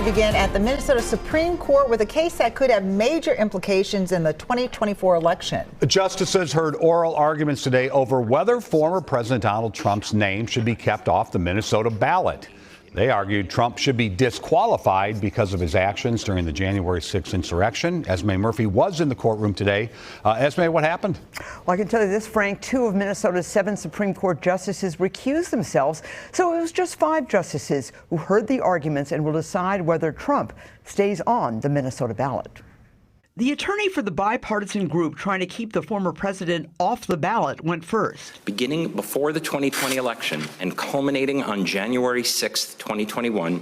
begin at the Minnesota Supreme Court with a case that could have major implications in the 2024 election. The justices heard oral arguments today over whether former President Donald Trump's name should be kept off the Minnesota ballot. They argued Trump should be disqualified because of his actions during the January 6th insurrection. Esme Murphy was in the courtroom today. Esme, what happened? Well, I can tell you this, Frank. 2 of Minnesota's 7 Supreme Court justices recused themselves. So it was just 5 justices who heard the arguments and will decide whether Trump stays on the Minnesota ballot. The attorney for the bipartisan group trying to keep the former president off the ballot went first. Beginning before the 2020 election and culminating on January 6, 2021,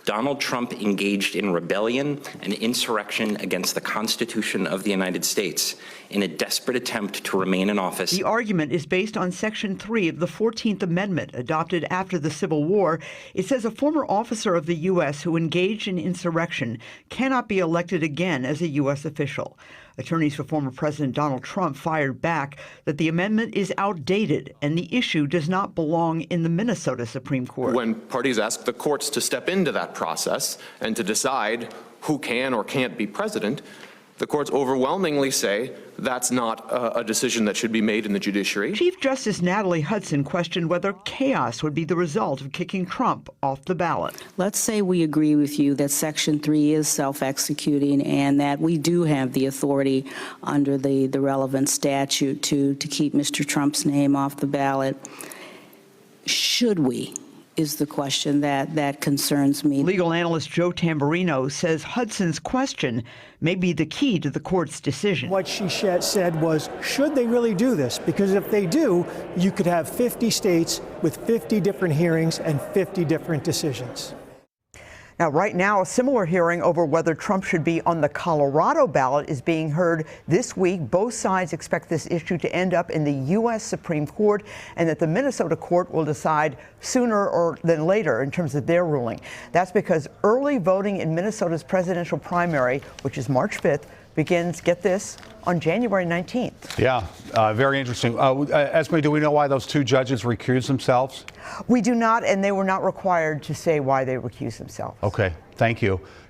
Donald Trump engaged in rebellion and insurrection against the Constitution of the United States in a desperate attempt to remain in office. The argument is based on Section 3 of the 14th Amendment, adopted after the Civil War. It says a former officer of the U.S. who engaged in insurrection cannot be elected again as a U.S. official. Attorneys for former President Donald Trump fired back that the amendment is outdated and the issue does not belong in the Minnesota Supreme Court. When parties ask the courts to step into that process and to decide who can or can't be president, the courts overwhelmingly say that's not a decision that should be made in the judiciary. Chief Justice Natalie Hudson questioned whether chaos would be the result of kicking Trump off the ballot. Let's say we agree with you that Section 3 is self-executing and that we do have the authority under the relevant statute to keep Mr. Trump's name off the ballot. Should we? Is the question that concerns me. Legal analyst Joe Tamburino says Hudson's question may be the key to the court's decision. What she said was, should they really do this? Because if they do, you could have 50 states with 50 different hearings and 50 different decisions. Now, right now, a similar hearing over whether Trump should be on the Colorado ballot is being heard this week. Both sides expect this issue to end up in the U.S. Supreme Court and that the Minnesota court will decide sooner than later in terms of their ruling. That's because early voting in Minnesota's presidential primary, which is March 5th, begins, get this, on January 19th. Yeah, very interesting. Esme, do we know why those 2 judges recused themselves? We do not, and they were not required to say why they recused themselves. Okay, thank you.